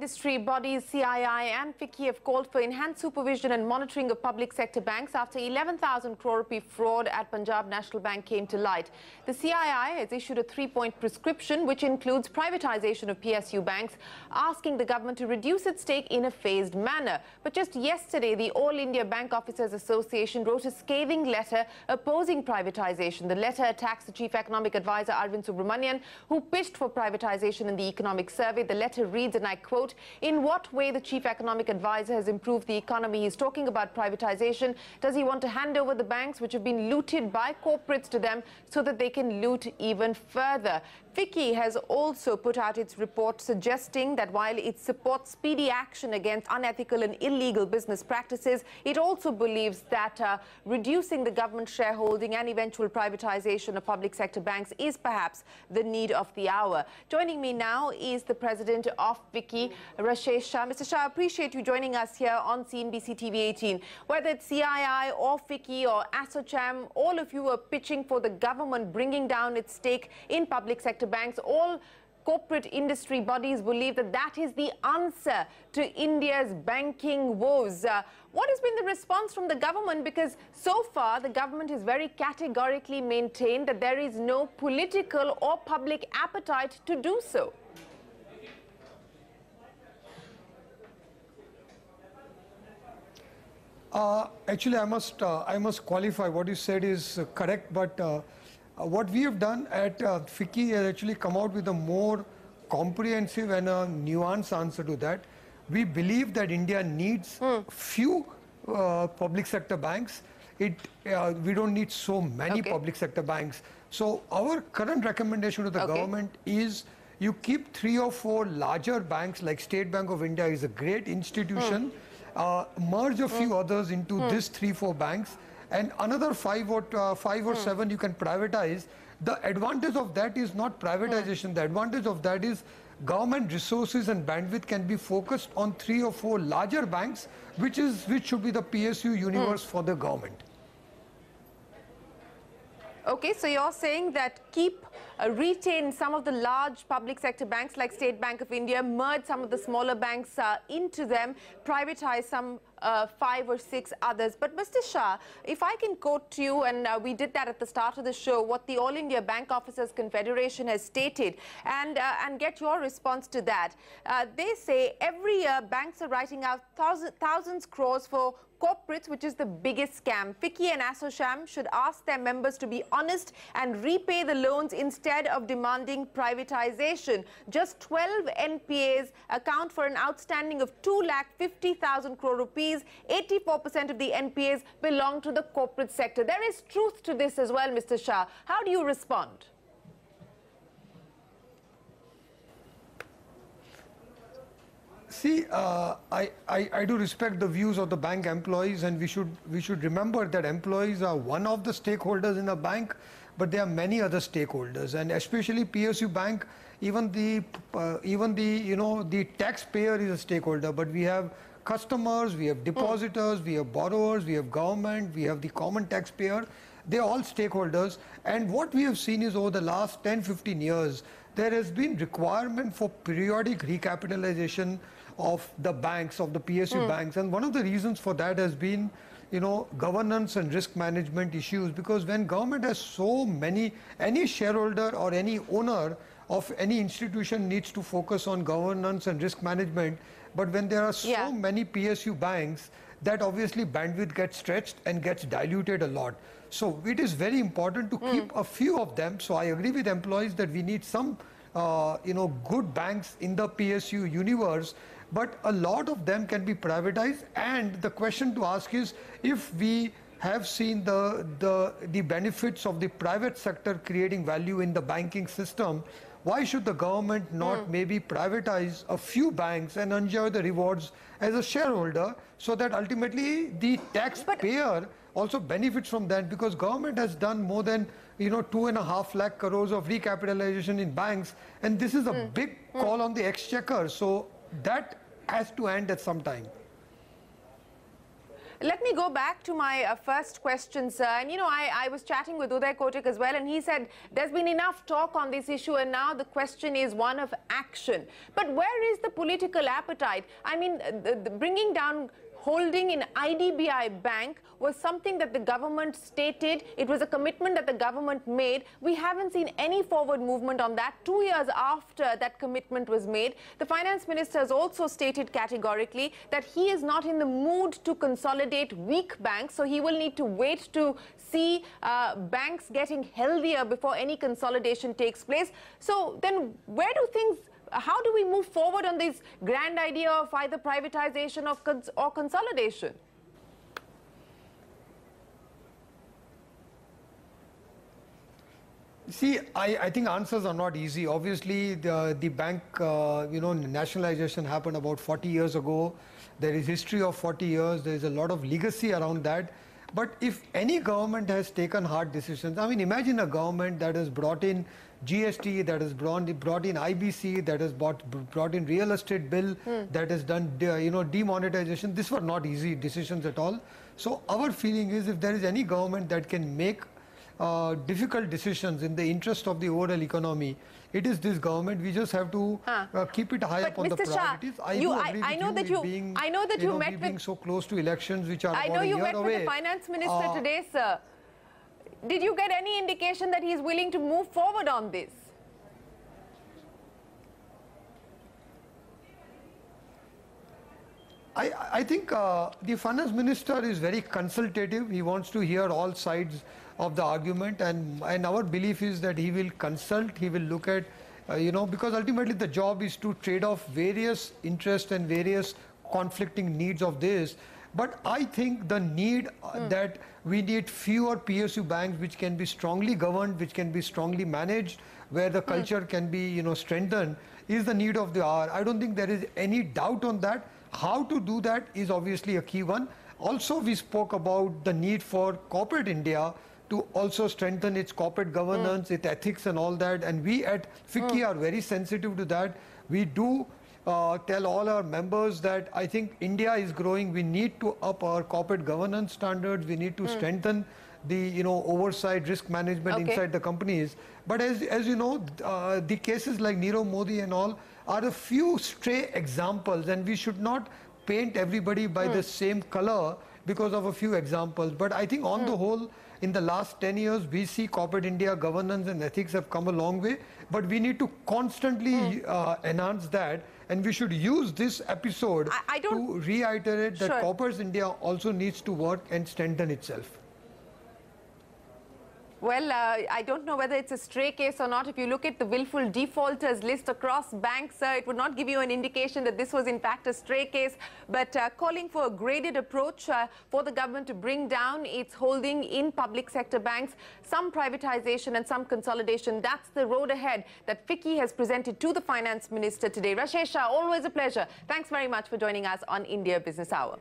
industry bodies CII and FICCI have called for enhanced supervision and monitoring of public sector banks after 11,000 crore rupee fraud at Punjab National Bank came to light. The CII has issued a 3-point prescription which includes privatization of PSU banks, asking the government to reduce its stake in a phased manner. But just yesterday, the All India Bank Officers Association wrote a scathing letter opposing privatization. The letter attacks the Chief Economic Advisor Arvind Subramanian, who pitched for privatization in the economic survey. The letter reads, and I quote, "In what way the Chief Economic Advisor has improved the economy? He's talking about privatization. Does he want to hand over the banks which have been looted by corporates to them so that they can loot even further?" FICCI has also put out its report suggesting that while it supports speedy action against unethical and illegal business practices, it also believes that reducing the government shareholding and eventual privatization of public sector banks is perhaps the need of the hour. Joining me now is the president of FICCI, Rashesh Shah. Mr. Shah, I appreciate you joining us here on CNBC TV 18. Whether it's CII or FICCI or ASSOCHAM, all of you are pitching for the government bringing down its stake in public sector banks. All corporate industry bodies believe that that is the answer to India's banking woes. What has been the response from the government? Because so far, the government has very categorically maintained that there is no political or public appetite to do so. Actually, I must qualify. What you said is correct, but what we have done at FICCI has actually come out with a more comprehensive and a nuanced answer to that. We believe that India needs few public sector banks. We don't need so many public sector banks. So our current recommendation to the government is you keep 3 or 4 larger banks, like State Bank of India is a great institution. Merge a few others into these 3-4 banks, and another 5 or 7 you can privatize. The advantage of that is not privatization. The advantage of that is government resources and bandwidth can be focused on 3 or 4 larger banks, which should be the PSU universe for the government. Okay, so you're saying that retain some of the large public sector banks like State Bank of India, merge some of the smaller banks into them, privatize some 5 or 6 others. But Mr. Shah, if I can quote to you, and we did that at the start of the show, what the All India Bank Officers Confederation has stated, and get your response to that. They say every year banks are writing out thousands crores for corporates, which is the biggest scam. FICCI and ASSOCHAM should ask their members to be honest and repay the loans instead of demanding privatization. Just 12 NPAs account for an outstanding of 2,50,000 crore rupees. 84% of the NPAs belong to the corporate sector. There is truth to this as well, Mr. Shah. How do you respond? See, I do respect the views of the bank employees, and we should remember that employees are one of the stakeholders in a bank, but there are many other stakeholders, and especially PSU bank, even the taxpayer is a stakeholder, but we have customers, we have depositors, we have borrowers, we have government, we have the common taxpayer. They're all stakeholders, and what we have seen is over the last 10-15 years, there has been requirement for periodic recapitalization of the banks, of the PSU banks, and one of the reasons for that has been, governance and risk management issues, because when government has so many, any shareholder or any owner of any institution needs to focus on governance and risk management, but when there are so many PSU banks, that obviously bandwidth gets stretched and gets diluted a lot. So it is very important to keep a few of them. So I agree with employees that we need some good banks in the PSU universe, but a lot of them can be privatized. And the question to ask is, if we have seen the benefits of the private sector creating value in the banking system, why should the government not maybe privatize a few banks and enjoy the rewards as a shareholder, so that ultimately the taxpayer also benefits from that? Because government has done more than 2.5 lakh crores of recapitalization in banks, and this is a big call on the exchequer. So that has to end at some time. Let me go back to my first question, sir. And, you know, I was chatting with Uday Kotak as well, and he said there's been enough talk on this issue, and now the question is one of action. But where is the political appetite? I mean, the bringing down holding in IDBI Bank was something that the government stated. It was a commitment that the government made. We haven't seen any forward movement on that 2 years after that commitment was made. The finance minister has also stated categorically that he is not in the mood to consolidate weak banks, so he will need to wait to see banks getting healthier before any consolidation takes place. So then where do things... How do we move forward on this grand idea of either privatization or consolidation? See, I think answers are not easy. Obviously, the bank, nationalization happened about 40 years ago. There is history of 40 years. There is a lot of legacy around that. But if any government has taken hard decisions, I mean, imagine a government that has brought in GST, that has brought in IBC, that has brought in real estate bill, that has done, demonetization. These were not easy decisions at all. So our feeling is, if there is any government that can make difficult decisions in the interest of the overall economy, it is this government. We just have to keep it high up on the priorities. I know that you met being so close to elections, which are about a year away. I know you met with the finance minister today, sir. Did you get any indication that he is willing to move forward on this? I think the finance minister is very consultative. He wants to hear all sides of the argument, and our belief is that he will consult, he will look at, because ultimately the job is to trade off various interests and various conflicting needs of this. But I think the need that we need fewer PSU banks which can be strongly governed, which can be strongly managed, where the culture can be, strengthened, is the need of the hour. I don't think there is any doubt on that. How to do that is obviously a key one. Also, we spoke about the need for corporate India to also strengthen its corporate governance, its ethics and all that. And we at FICCI are very sensitive to that. We do tell all our members that I think India is growing. We need to up our corporate governance standards. We need to strengthen the oversight, risk management inside the companies. But as you know, the cases like Nirav Modi and all are a few stray examples, and we should not paint everybody by the same color because of a few examples. But I think on the whole, in the last 10 years, we see corporate India governance and ethics have come a long way, but we need to constantly enhance that. And we should use this episode to reiterate that corporate India also needs to work and strengthen itself. Well, I don't know whether it's a stray case or not. If you look at the willful defaulters list across banks, it would not give you an indication that this was in fact a stray case. But calling for a graded approach for the government to bring down its holding in public sector banks, some privatization and some consolidation. That's the road ahead that FICCI has presented to the finance minister today. Rashesh Shah, always a pleasure. Thanks very much for joining us on India Business Hour.